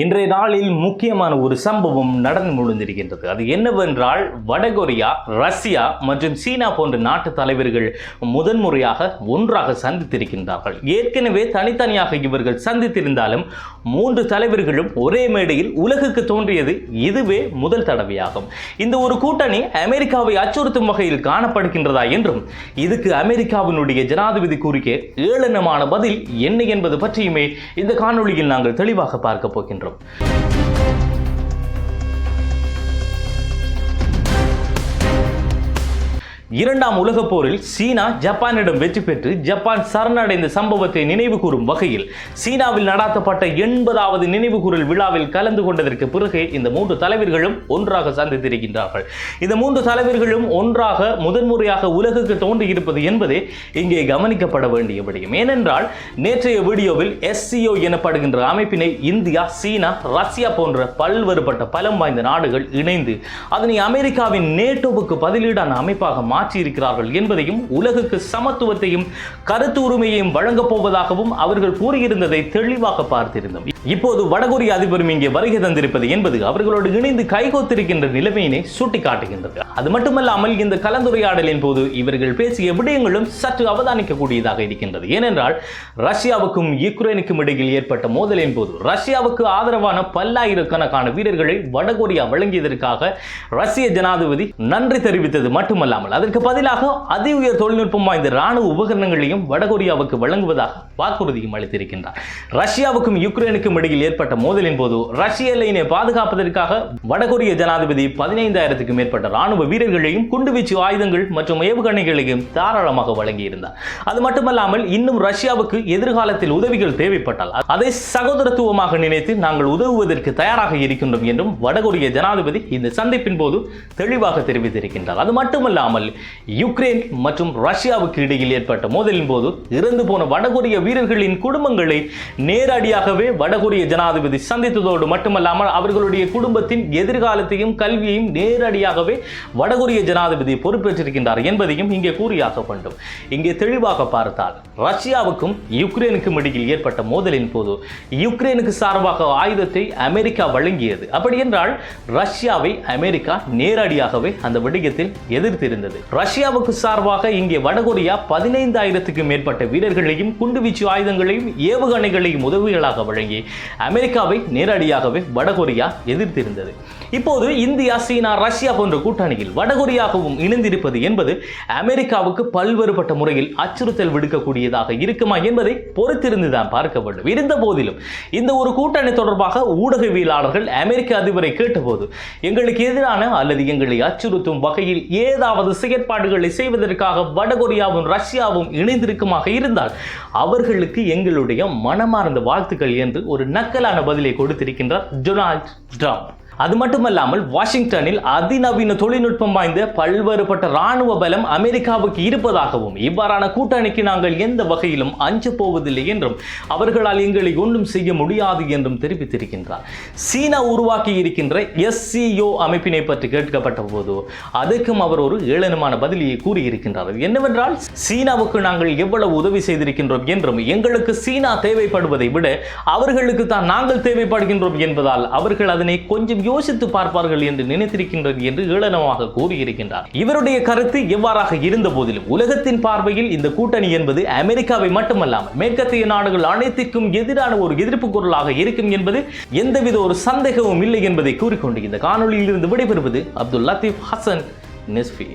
இன்றைய நாளில் முக்கியமான ஒரு சம்பவம் நடந்து முடிந்திருக்கின்றது. அது என்னவென்றால், வடகொரியா, ரஷ்யா மற்றும் சீனா போன்ற நாட்டு தலைவர்கள் முதன்முறையாக ஒன்றாக சந்தித்திருக்கின்றார்கள். ஏற்கனவே தனித்தனியாக இவர்கள் சந்தித்திருந்தாலும் 3 தலைவர்களும் ஒரே மேடையில் உலகுக்கு தோன்றியது இதுவே முதல் தடவையாகும். இந்த ஒரு கூட்டணி அமெரிக்காவை அச்சுறுத்தும் வகையில் காணப்படுகின்றதா என்றும், இதுக்கு அமெரிக்காவினுடைய ஜனாதிபதி கூறிய ஏளனமான பதில் என்ன என்பது பற்றியுமே இந்த காணொளியில் நாங்கள் தெளிவாக பார்க்க போகின்றோம். இரண்டாம் உலகப் போரில் சீனா ஜப்பானிடம் வெற்றி பெற்று ஜப்பான் சரணடைந்த சம்பவத்தை நினைவு கூறும் வகையில் சீனாவில் நடாத்தப்பட்ட 80வது நினைவுகூரல் விழாவில் கலந்து கொண்டதற்கு பிறகு இந்த 3 தலைவர்களும் ஒன்றாக சந்தித்திருக்கின்றார்கள். இந்த 3 தலைவர்களும் ஒன்றாக முதன்முறையாக உலகுக்கு தோன்றியிருப்பது என்பதே இங்கே கவனிக்கப்பட வேண்டிய விடயம். ஏனென்றால், நேற்றைய வீடியோவில் SCO எனப்படுகின்ற அமைப்பினை இந்தியா, சீனா, ரஷ்யா போன்ற பல்வேறுபட்ட பலம் வாய்ந்த நாடுகள் இணைந்து அதனை அமெரிக்காவின் நேட்டோவுக்கு பதிலீடான அமைப்பாக மாற்றியிருக்கிறார்கள் என்பதையும், உலகுக்கு சமத்துவத்தையும் கருத்து உரிமையையும் வழங்கப் போவதாகவும் அவர்கள் கூறியிருந்ததை தெளிவாக பார்த்திருந்தோம். இப்போது வடகொரிய அதிபரும் இங்கே வருகை தந்திருப்பது என்பது அவர்களோடு இணைந்து கைகோத்திருக்கின்ற நிலைமையினை சுட்டிக்காட்டுகின்றது. அது மட்டுமல்லாமல், இந்த கலந்துரையாடலின் போது இவர்கள் பேசிய விடயங்களும் சற்று அவதானிக்கக்கூடியதாக இருக்கின்றது. ஏனென்றால், ரஷ்யாவுக்கும் யுக்ரைனுக்கும் இடையில் ஏற்பட்ட மோதலின் போது ரஷ்யாவுக்கு ஆதரவான பல்லாயிரக்கணக்கான வீரர்களை வடகொரியா வழங்கியதற்காக ரஷ்ய ஜனாதிபதி நன்றி தெரிவித்தது மட்டுமல்லாமல், அதற்கு பதிலாக அதி உயர் தொழில்நுட்பம் வாய்ந்த ராணுவ உபகரணங்களையும் வடகொரியாவுக்கு வழங்குவதாக வாக்குறுதியும் அளித்திருக்கின்றார். ரஷ்யாவுக்கும் யுக்ரைனுக்கும் இடையில் ஏற்பட்ட மோதலின் போது ரஷ்ய எல்லையினை பாதுகாப்பதற்காக வடகொரிய ஜனாதிபதி 15,000க்கும் மேற்பட்ட ராணுவ வீரர்களையும் குண்டுவீச்சு ஆயுதங்கள் மற்றும் ஏவுகணைகளையும் தாராளமாக வழங்கியிருந்தார். அது மட்டுமல்லாமல், இன்னும் ரஷ்யாவுக்கு எதிர்காலத்தில் உதவிகள் தேவைப்பட்டால் அதை சகோதரத்துவமாக நினைத்து நாங்கள் உதவுவதற்கு தயாராக இருக்கின்றோம் என்றும் வடகொரிய ஜனாதிபதி இந்த சந்திப்பின் போது தெளிவாக தெரிவித்திருக்கின்றார். அது மட்டுமல்லாமல், யுக்ரைன் மற்றும் ரஷ்யாவுக்கு இடையில் ஏற்பட்ட மோதலின் போது இறந்து போன வடகொரிய வீரர்களின் குடும்பங்களை நேரடியாகவே வடகொரிய ஜனாதிபதி சந்தித்ததோடு மட்டுமல்லாமல், அவர்களுடைய குடும்பத்தின் எதிர்காலத்தையும் கல்வியையும் நேரடியாகவே வடகொரிய ஜனாதிபதி பொறுப்பேற்றிருக்கின்றார் என்பதையும் இங்கே கூறியாக வேண்டும். இங்கே தெளிவாக பார்த்தால், ரஷ்யாவுக்கும் யுக்ரைனுக்கும் இடையில் ஏற்பட்ட மோதலின் போது யுக்ரைனுக்கு சார்பாக ஆயுதத்தை அமெரிக்கா வழங்கியது. அப்படி என்றால், ரஷ்யாவை அமெரிக்கா நேரடியாகவே அந்த விடயத்தில் எதிர்த்திருந்தது. ரஷ்யாவுக்கு சார்பாக இங்கே வடகொரியா 15,000க்கும் மேற்பட்ட வீரர்களையும் குண்டுவீச்சு ஆயுதங்களையும் ஏவுகணைகளையும் உதவிகளாக வழங்கி அமெரிக்காவை நேரடியாகவே வடகொரியா எதிர்த்திருந்தது. இப்போது இந்தியா, சீனா, ரஷ்யா போன்ற கூட்டணியில் வடகொரியாவும் இணைந்திருப்பது என்பது அமெரிக்காவுக்கு பல்வேறுபட்ட முறையில் அச்சுறுத்தல் விடுக்கக்கூடியதாக இருக்குமா என்பதை பொறுத்திருந்துதான் பார்க்க வேண்டும். இருந்த போதிலும் இந்த ஒரு கூட்டணி தொடர்பாக ஊடகவியலாளர்கள் அமெரிக்க அதிபரை கேட்டபோது, எங்களுக்கு எதிரான அல்லது எங்களை அச்சுறுத்தும் வகையில் ஏதாவது செயற்பாடுகளை செய்வதற்காக வடகொரியாவும் ரஷ்யாவும் இணைந்திருக்குமாக இருந்தால் அவர்களுக்கு எங்களுடைய மனமார்ந்த வாழ்த்துக்கள் என்று ஒரு நக்கலான பதிலை கொடுத்திருக்கின்றார் டொனால்ட் ட்ரம்ப். அது மட்டுமல்லாமல், வாஷிங்டனில் அதிநவீன தொழில்நுட்பம் வாய்ந்த பல்வேறுபட்ட ராணுவ பலம் அமெரிக்காவுக்கு இருப்பதாகவும், இவ்வாறான கூட்டணிக்கு நாங்கள் எந்த வகையிலும் அஞ்ச போவதில்லை என்றும், அவர்களால் எங்களை ஒன்றும் செய்ய முடியாது என்றும் தெரிவித்திருக்கின்றார். சீனா உருவாக்கி இருக்கின்ற SCO அமைப்பினை பற்றி கேட்கப்பட்ட போது அதற்கும் அவர் ஒரு ஏளனமான பதிலியை கூறியிருக்கின்றார். என்னவென்றால், சீனாவுக்கு நாங்கள் எவ்வளவு உதவி செய்திருக்கின்றோம் என்றும், எங்களுக்கு சீனா தேவைப்படுவதை விட அவர்களுக்கு தான் நாங்கள் தேவைப்படுகின்றோம் என்பதால் அவர்கள் அதனை கொஞ்சம் யோசித்து பார்ப்பார்கள் என்று நினைத்திருக்கின்றது என்று ஏளனமாக கூறியிருக்கின்றார். இவருடைய கருத்து எவ்வாறாக இருந்த போதிலும், உலகத்தின் பார்வையில் இந்த கூட்டணி என்பது அமெரிக்காவை மட்டுமல்லாமல் மேற்கத்திய நாடுகள் அனைத்திற்கும் எதிரான ஒரு எதிர்ப்பு குரலாக இருக்கும் என்பது எந்தவித ஒரு சந்தேகமும் இல்லை என்பதை கூறிக்கொண்டு இந்த காணொளியில் இருந்து விடைபெறுவது அப்துல் லத்தீப் ஹசன் நெஸ்ஃபி.